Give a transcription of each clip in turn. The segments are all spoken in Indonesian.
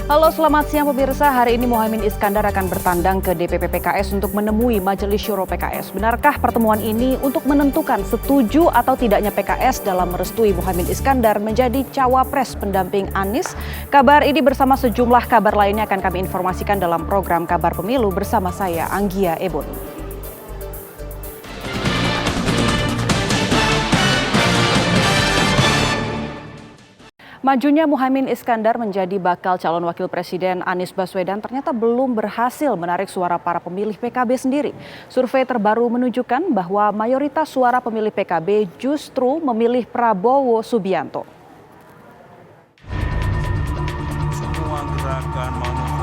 Halo, selamat siang pemirsa. Hari ini Muhaimin Iskandar akan bertandang ke DPP PKS untuk menemui Majelis Syuro PKS. Benarkah pertemuan ini untuk menentukan setuju atau tidaknya PKS dalam merestui Muhaimin Iskandar menjadi cawapres pendamping Anies? Kabar ini bersama sejumlah kabar lainnya akan kami informasikan dalam program Kabar Pemilu bersama saya, Anggia Eboni. Majunya Muhaimin Iskandar menjadi bakal calon wakil presiden Anies Baswedan ternyata belum berhasil menarik suara para pemilih PKB sendiri. Survei terbaru menunjukkan bahwa mayoritas suara pemilih PKB justru memilih Prabowo Subianto. Semua gerakan manuver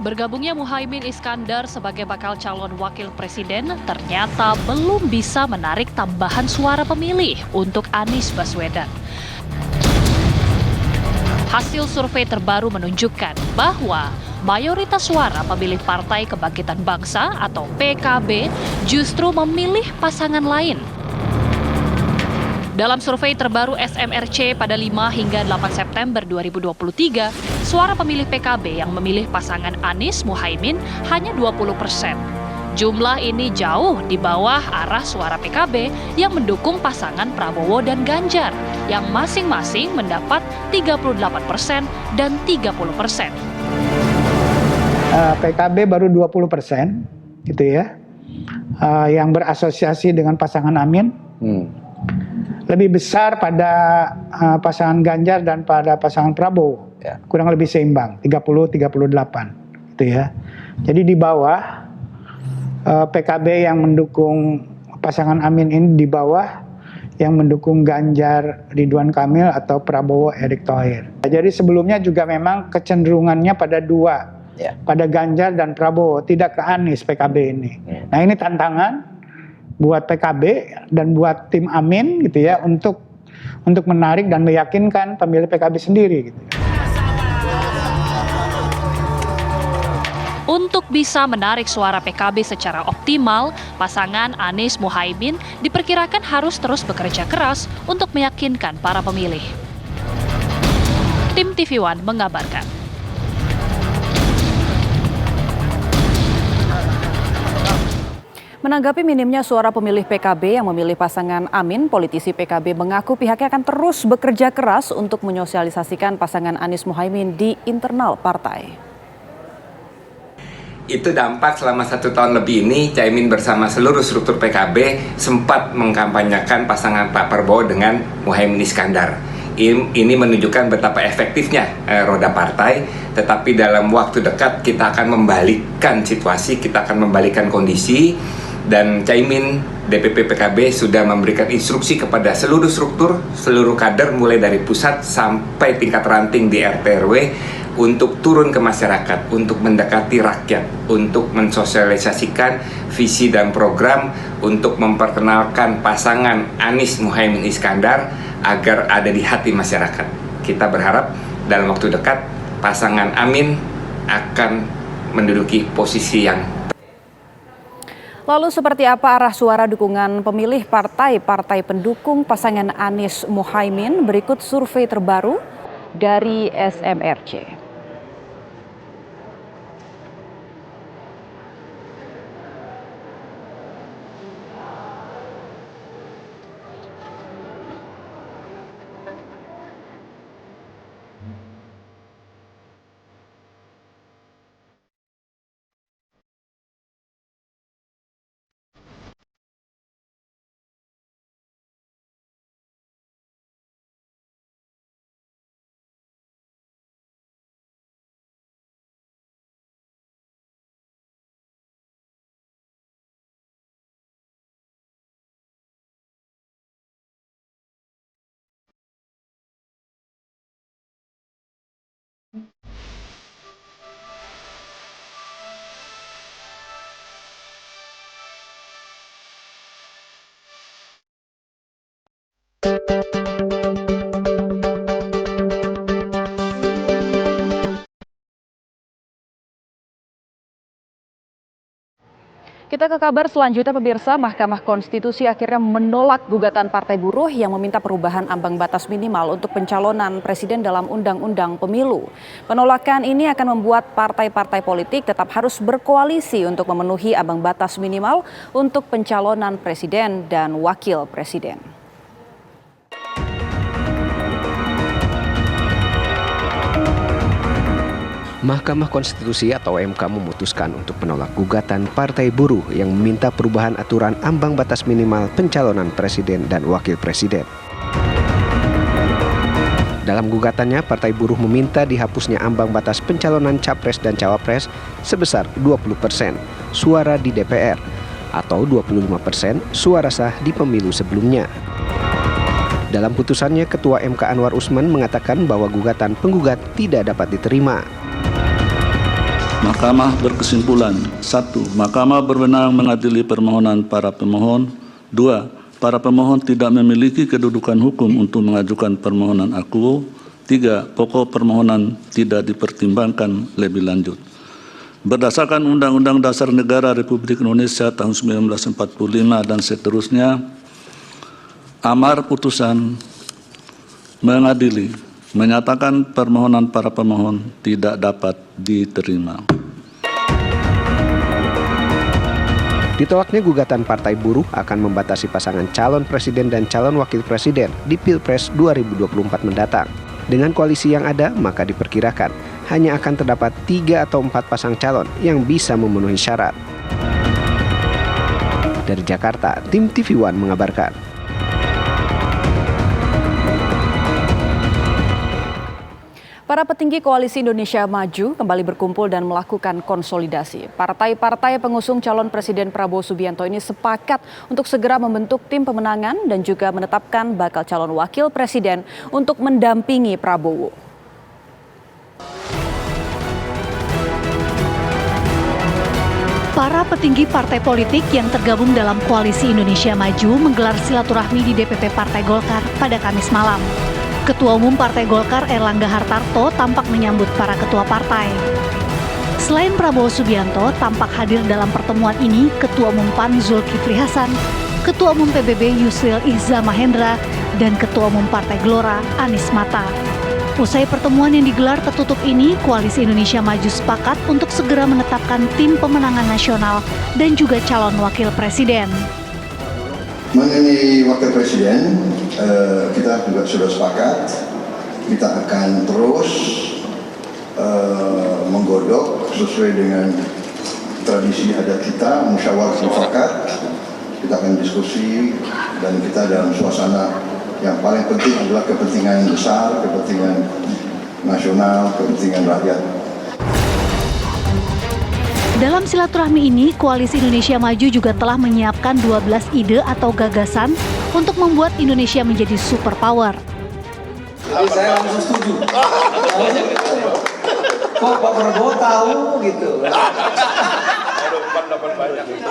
Bergabungnya Muhaimin Iskandar sebagai bakal calon wakil presiden ternyata belum bisa menarik tambahan suara pemilih untuk Anies Baswedan. Hasil survei terbaru menunjukkan bahwa mayoritas suara pemilih Partai Kebangkitan Bangsa atau PKB justru memilih pasangan lain. Dalam survei terbaru SMRC pada 5 hingga 8 September 2023, suara pemilih PKB yang memilih pasangan Anies Muhaimin hanya 20%. Jumlah ini jauh di bawah arah suara PKB yang mendukung pasangan Prabowo dan Ganjar, yang masing-masing mendapat 38% dan 30%. PKB baru 20%, gitu ya, yang berasosiasi dengan pasangan Amin. Lebih besar pada pasangan Ganjar dan pada pasangan Prabowo, kurang lebih seimbang, 30-38, gitu ya. Jadi di bawah PKB yang mendukung pasangan Amin ini di bawah yang mendukung Ganjar Ridwan Kamil atau Prabowo Erick Thohir. Jadi sebelumnya juga memang kecenderungannya pada dua, pada Ganjar dan Prabowo, tidak ke Anies PKB ini. Nah ini tantangan buat PKB dan buat tim Amin gitu ya untuk menarik dan meyakinkan pemilih PKB sendiri gitu. Untuk bisa menarik suara PKB secara optimal, pasangan Anies Muhaimin diperkirakan harus terus bekerja keras untuk meyakinkan para pemilih. Tim TV One mengabarkan. Menanggapi minimnya suara pemilih PKB yang memilih pasangan Amin, politisi PKB mengaku pihaknya akan terus bekerja keras untuk menyosialisasikan pasangan Anies Muhaimin di internal partai. Itu dampak selama 1 tahun lebih ini, Caimin bersama seluruh struktur PKB sempat mengkampanyekan pasangan Pak Prabowo dengan Muhaimin Iskandar. Ini menunjukkan betapa efektifnya roda partai, tetapi dalam waktu dekat kita akan membalikkan situasi, kita akan membalikkan kondisi. Dan Caimin, DPP PKB sudah memberikan instruksi kepada seluruh struktur, seluruh kader mulai dari pusat sampai tingkat ranting di RT RW untuk turun ke masyarakat, untuk mendekati rakyat, untuk mensosialisasikan visi dan program, untuk memperkenalkan pasangan Anies Muhaimin Iskandar agar ada di hati masyarakat. Kita berharap dalam waktu dekat pasangan Amin akan menduduki posisi yang. Lalu seperti apa arah suara dukungan pemilih partai-partai pendukung pasangan Anies Muhaimin? Berikut survei terbaru dari SMRC. Kita ke kabar selanjutnya pemirsa, Mahkamah Konstitusi akhirnya menolak gugatan Partai Buruh yang meminta perubahan ambang batas minimal untuk pencalonan presiden dalam Undang-Undang Pemilu. Penolakan ini akan membuat partai-partai politik tetap harus berkoalisi untuk memenuhi ambang batas minimal untuk pencalonan presiden dan wakil presiden. Mahkamah Konstitusi atau MK memutuskan untuk menolak gugatan Partai Buruh yang meminta perubahan aturan ambang batas minimal pencalonan presiden dan wakil presiden. Dalam gugatannya, Partai Buruh meminta dihapusnya ambang batas pencalonan capres dan cawapres sebesar 20% suara di DPR atau 25% suara sah di pemilu sebelumnya. Dalam putusannya, Ketua MK Anwar Usman mengatakan bahwa gugatan penggugat tidak dapat diterima. Mahkamah berkesimpulan, 1. Mahkamah berwenang mengadili permohonan para pemohon. 2. Para pemohon tidak memiliki kedudukan hukum untuk mengajukan permohonan akuo. 3. Pokok permohonan tidak dipertimbangkan lebih lanjut. Berdasarkan Undang-Undang Dasar Negara Republik Indonesia tahun 1945 dan seterusnya, amar putusan mengadili menyatakan permohonan para pemohon tidak dapat diterima. Ditolaknya gugatan Partai Buruh akan membatasi pasangan calon presiden dan calon wakil presiden di Pilpres 2024 mendatang. Dengan koalisi yang ada, maka diperkirakan hanya akan terdapat 3 atau 4 pasang calon yang bisa memenuhi syarat. Dari Jakarta, tim TV One mengabarkan. Para petinggi Koalisi Indonesia Maju kembali berkumpul dan melakukan konsolidasi. Partai-partai pengusung calon Presiden Prabowo Subianto ini sepakat untuk segera membentuk tim pemenangan dan juga menetapkan bakal calon wakil presiden untuk mendampingi Prabowo. Para petinggi partai politik yang tergabung dalam Koalisi Indonesia Maju menggelar silaturahmi di DPP Partai Golkar pada Kamis malam. Ketua Umum Partai Golkar Erlangga Hartarto tampak menyambut para ketua partai. Selain Prabowo Subianto, tampak hadir dalam pertemuan ini Ketua Umum PAN Zulkifli Hasan, Ketua Umum PBB Yusril Ihza Mahendra, dan Ketua Umum Partai Gelora Anies Mata. Usai pertemuan yang digelar tertutup ini, Koalisi Indonesia Maju sepakat untuk segera menetapkan tim pemenangan nasional dan juga calon wakil presiden. Mengenai wakil presiden, kita juga sudah sepakat, kita akan terus menggodok sesuai dengan tradisi adat kita, musyawarah mufakat. Kita akan diskusi dan kita dalam suasana yang paling penting adalah kepentingan besar, kepentingan nasional, kepentingan rakyat. Dalam silaturahmi ini, Koalisi Indonesia Maju juga telah menyiapkan 12 ide atau gagasan untuk membuat Indonesia menjadi superpower. Jadi saya langsung setuju. Kok Pak Prabowo tahu gitu.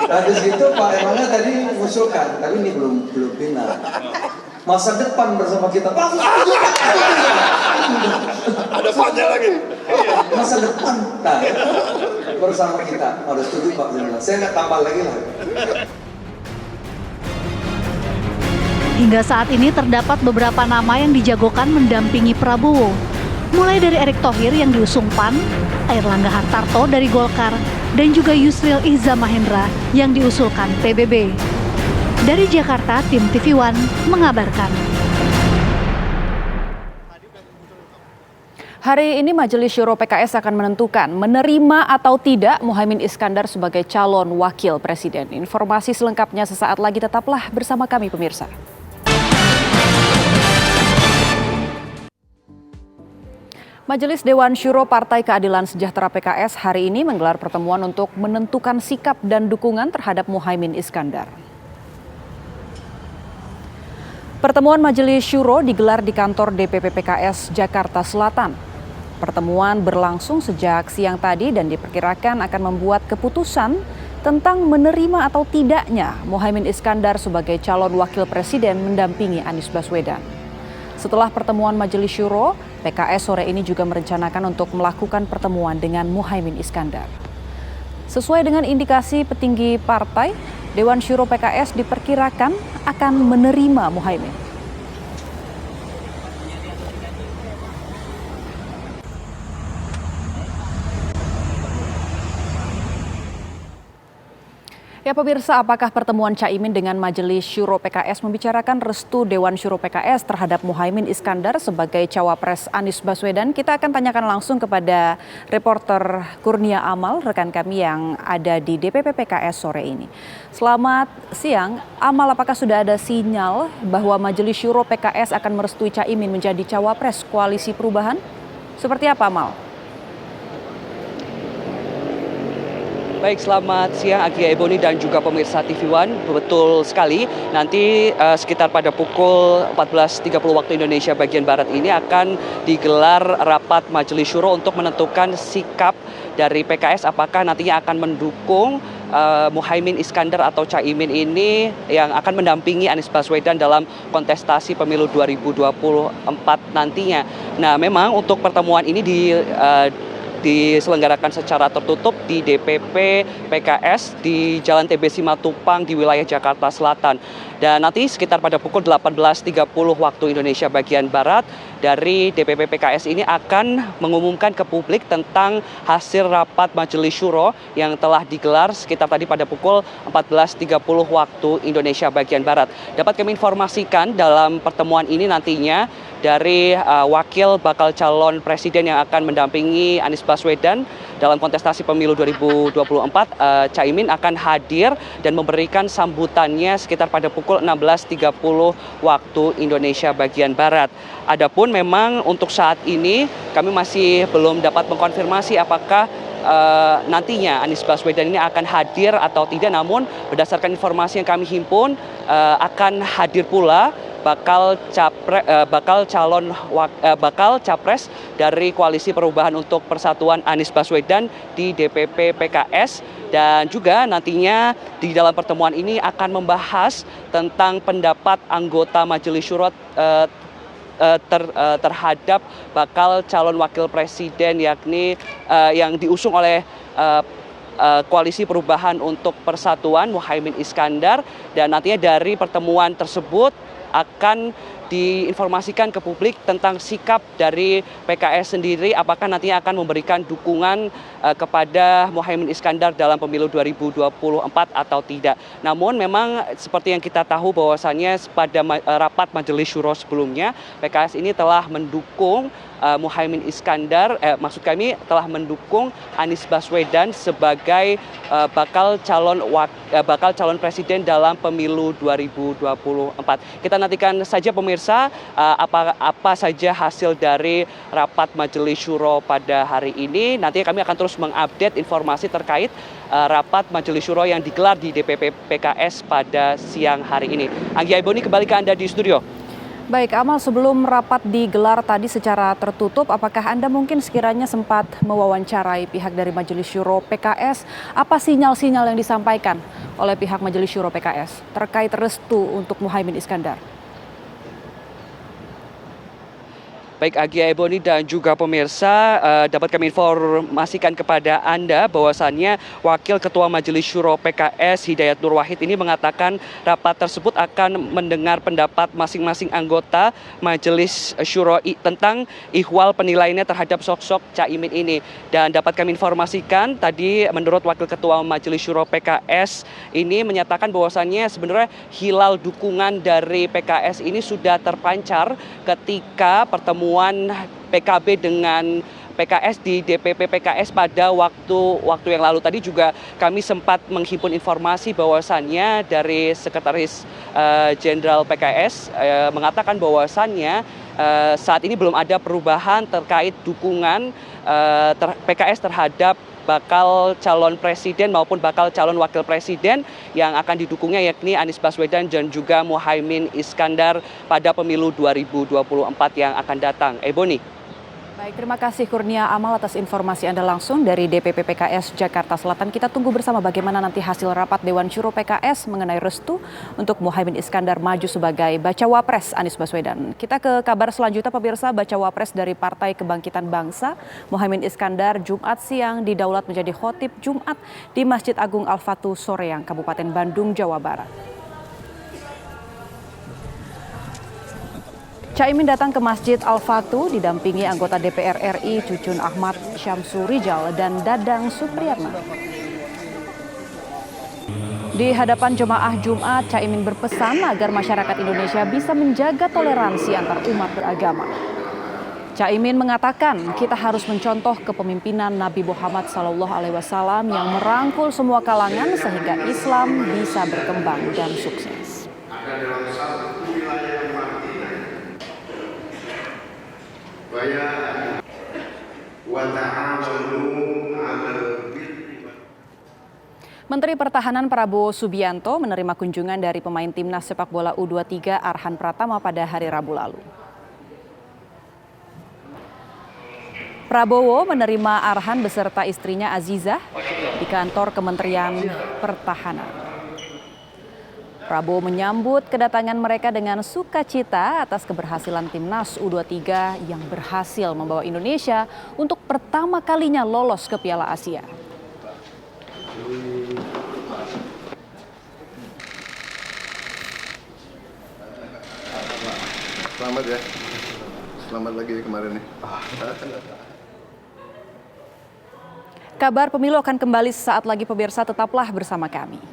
Habis itu Pak Erlangga tadi mengusulkan, tapi ini belum final. Masa depan bersama kita. Pak, setuju Pak. Ada Pak-nya lagi. Masa depan. Nah, bersama kita. Harus setuju Pak. Saya nggak tambah lagi lah. Hingga saat ini terdapat beberapa nama yang dijagokan mendampingi Prabowo. Mulai dari Erick Thohir yang diusung PAN, Erlangga Hartarto dari Golkar, dan juga Yusril Ihza Mahendra yang diusulkan PBB. Dari Jakarta, tim TV One mengabarkan. Hari ini Majelis Syuro PKS akan menentukan menerima atau tidak Muhaimin Iskandar sebagai calon wakil presiden. Informasi selengkapnya sesaat lagi, tetaplah bersama kami pemirsa. Majelis Dewan Syuro Partai Keadilan Sejahtera PKS hari ini menggelar pertemuan untuk menentukan sikap dan dukungan terhadap Muhaimin Iskandar. Pertemuan Majelis Syuro digelar di kantor DPP PKS Jakarta Selatan. Pertemuan berlangsung sejak siang tadi dan diperkirakan akan membuat keputusan tentang menerima atau tidaknya Muhaimin Iskandar sebagai calon wakil presiden mendampingi Anies Baswedan. Setelah pertemuan Majelis Syuro, PKS sore ini juga merencanakan untuk melakukan pertemuan dengan Muhaimin Iskandar. Sesuai dengan indikasi petinggi partai, Dewan Syuro PKS diperkirakan akan menerima Muhaimin. Ya pemirsa, apakah pertemuan Caimin dengan Majelis Syuro PKS membicarakan restu Dewan Syuro PKS terhadap Muhaimin Iskandar sebagai cawapres Anies Baswedan? Kita akan tanyakan langsung kepada reporter Kurnia Amal, rekan kami yang ada di DPP PKS sore ini. Selamat siang, Amal, apakah sudah ada sinyal bahwa Majelis Syuro PKS akan merestui Caimin menjadi cawapres Koalisi Perubahan? Seperti apa, Amal? Baik, selamat siang Agia Ebony dan juga pemirsa TV One. Betul sekali, nanti sekitar pada pukul 14.30 waktu Indonesia bagian Barat ini akan digelar rapat Majelis Syuro untuk menentukan sikap dari PKS apakah nantinya akan mendukung Muhaimin Iskandar atau Caimin ini yang akan mendampingi Anies Baswedan dalam kontestasi pemilu 2024 nantinya. Nah, memang untuk pertemuan ini diselenggarakan secara tertutup di DPP PKS di Jalan TB Simatupang di wilayah Jakarta Selatan. Dan nanti sekitar pada pukul 18.30 waktu Indonesia bagian Barat, dari DPP PKS ini akan mengumumkan ke publik tentang hasil rapat Majelis Syuro yang telah digelar sekitar tadi pada pukul 14.30 waktu Indonesia bagian Barat. Dapat kami informasikan dalam pertemuan ini nantinya dari wakil bakal calon presiden yang akan mendampingi Anies Baswedan dalam kontestasi pemilu 2024, Caimin akan hadir dan memberikan sambutannya sekitar pada pukul 16.30 waktu Indonesia bagian Barat. Adapun memang untuk saat ini kami masih belum dapat mengkonfirmasi apakah nantinya Anies Baswedan ini akan hadir atau tidak, namun berdasarkan informasi yang kami himpun akan hadir pula bakal capres dari Koalisi Perubahan untuk Persatuan Anies Baswedan di DPP PKS, dan juga nantinya di dalam pertemuan ini akan membahas tentang pendapat anggota Majelis Syuro terhadap bakal calon wakil presiden yakni yang diusung oleh Koalisi Perubahan untuk Persatuan Muhaimin Iskandar, dan nantinya dari pertemuan tersebut akan diinformasikan ke publik tentang sikap dari PKS sendiri apakah nantinya akan memberikan dukungan kepada Muhaimin Iskandar dalam pemilu 2024 atau tidak. Namun memang seperti yang kita tahu bahwasannya pada rapat Majelis Syuro sebelumnya PKS ini telah mendukung Muhaimin Iskandar, maksud kami telah mendukung Anies Baswedan sebagai bakal calon presiden dalam pemilu 2024. Kita nantikan saja pemirsa apa saja hasil dari rapat Majelis Syuro pada hari ini. Nanti kami akan terus mengupdate informasi terkait rapat Majelis Syuro yang digelar di DPP PKS pada siang hari ini. Anggia Ebony, kembali ke Anda di studio. Baik, Amal, sebelum rapat digelar tadi secara tertutup, apakah Anda mungkin sekiranya sempat mewawancarai pihak dari Majelis Syuro PKS? Apa sinyal-sinyal yang disampaikan oleh pihak Majelis Syuro PKS terkait restu untuk Muhaimin Iskandar? Baik Agia Ebony dan juga pemirsa, dapat kami informasikan kepada Anda bahwasannya Wakil Ketua Majelis Syuro PKS Hidayat Nur Wahid ini mengatakan rapat tersebut akan mendengar pendapat masing-masing anggota Majelis Syuro tentang ihwal penilaiannya terhadap sosok Caimin ini. Dan dapat kami informasikan tadi menurut Wakil Ketua Majelis Syuro PKS ini menyatakan bahwasannya sebenarnya hilal dukungan dari PKS ini sudah terpancar ketika pertemuan PKB dengan PKS di DPP PKS pada waktu yang lalu. Tadi juga kami sempat menghimpun informasi bahwasannya dari Sekretaris Jenderal PKS mengatakan bahwasannya saat ini belum ada perubahan terkait dukungan PKS terhadap bakal calon presiden maupun bakal calon wakil presiden yang akan didukungnya yakni Anies Baswedan dan juga Muhaimin Iskandar pada pemilu 2024 yang akan datang. Ebony. Baik, terima kasih Kurnia Amal atas informasi Anda langsung dari DPP PKS Jakarta Selatan. Kita tunggu bersama bagaimana nanti hasil rapat Dewan Syuro PKS mengenai restu untuk Muhaimin Iskandar maju sebagai bacawa pres Anies Baswedan. Kita ke kabar selanjutnya, pemirsa. Bacawa pres dari Partai Kebangkitan Bangsa, Muhaimin Iskandar, Jumat siang didaulat menjadi khotib Jumat di Masjid Agung Al-Fatu Soreang, Kabupaten Bandung, Jawa Barat. Caimin datang ke Masjid Al-Fatu didampingi anggota DPR RI Cucun Ahmad Syamsu Rijal dan Dadang Supriyatna. Di hadapan jemaah Jumat, Caimin berpesan agar masyarakat Indonesia bisa menjaga toleransi antar umat beragama. Caimin mengatakan kita harus mencontoh kepemimpinan Nabi Muhammad SAW yang merangkul semua kalangan sehingga Islam bisa berkembang dan sukses. Menteri Pertahanan Prabowo Subianto menerima kunjungan dari pemain timnas sepak bola U23 Arhan Pratama pada hari Rabu lalu. Prabowo menerima Arhan beserta istrinya Azizah di kantor Kementerian Pertahanan. Prabowo menyambut kedatangan mereka dengan sukacita atas keberhasilan timnas U23 yang berhasil membawa Indonesia untuk pertama kalinya lolos ke Piala Asia. Selamat ya. Selamat lagi kemarin nih. Kabar pemilu akan kembali sesaat lagi, pemirsa, tetaplah bersama kami.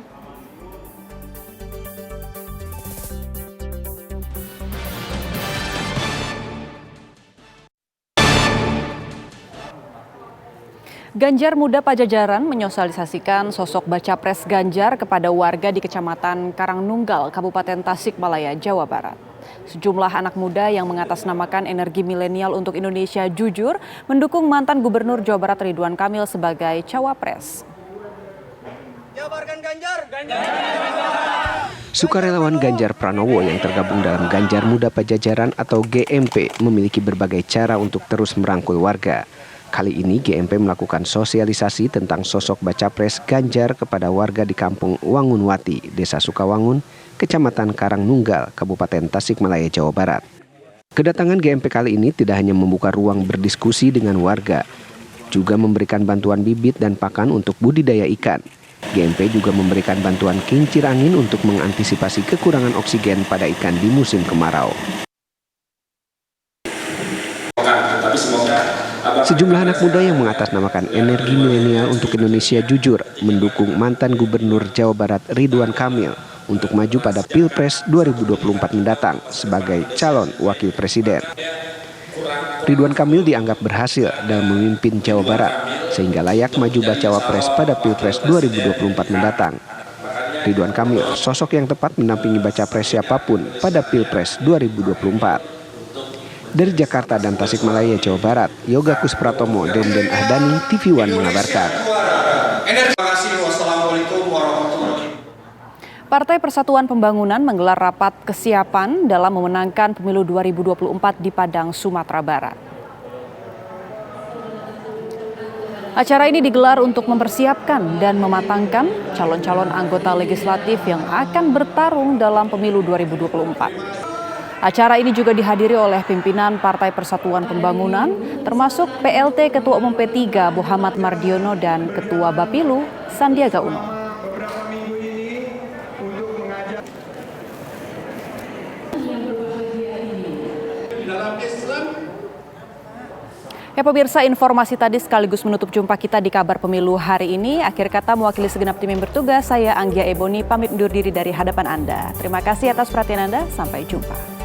Ganjar Muda Pajajaran menyosialisasikan sosok baca pres Ganjar kepada warga di Kecamatan Karangnunggal, Kabupaten Tasikmalaya, Jawa Barat. Sejumlah anak muda yang mengatasnamakan energi milenial untuk Indonesia Jujur mendukung mantan Gubernur Jawa Barat Ridwan Kamil sebagai cawapres. Jabarkan Ganjar. Sukarelawan Ganjar Pranowo yang tergabung dalam Ganjar Muda Pajajaran atau GMP memiliki berbagai cara untuk terus merangkul warga. Kali ini GMP melakukan sosialisasi tentang sosok baca pres Ganjar kepada warga di Kampung Wangunwati, Desa Sukawangun, Kecamatan Karangnunggal, Kabupaten Tasikmalaya, Jawa Barat. Kedatangan GMP kali ini tidak hanya membuka ruang berdiskusi dengan warga, juga memberikan bantuan bibit dan pakan untuk budidaya ikan. GMP juga memberikan bantuan kincir angin untuk mengantisipasi kekurangan oksigen pada ikan di musim kemarau. Sejumlah anak muda yang mengatasnamakan energi milenial untuk Indonesia Jujur mendukung mantan Gubernur Jawa Barat Ridwan Kamil untuk maju pada Pilpres 2024 mendatang sebagai calon wakil presiden. Ridwan Kamil dianggap berhasil dalam memimpin Jawa Barat sehingga layak maju bacawa pres pada Pilpres 2024 mendatang. Ridwan Kamil sosok yang tepat mendampingi baca pres siapapun pada Pilpres 2024. Dari Jakarta dan Tasikmalaya, Jawa Barat, Yoga Kuspratomo, Denden Ahdani, TV One mengabarkan. Partai Persatuan Pembangunan menggelar rapat kesiapan dalam memenangkan pemilu 2024 di Padang, Sumatera Barat. Acara ini digelar untuk mempersiapkan dan mematangkan calon-calon anggota legislatif yang akan bertarung dalam pemilu 2024. Acara ini juga dihadiri oleh pimpinan Partai Persatuan Pembangunan, termasuk PLT Ketua Umum P3 Muhammad Mardiono dan Ketua Bapilu Sandiaga Uno. Ya pemirsa, informasi tadi sekaligus menutup jumpa kita di kabar pemilu hari ini. Akhir kata mewakili segenap tim yang bertugas, saya Anggia Eboni pamit undur diri dari hadapan Anda. Terima kasih atas perhatian Anda, sampai jumpa.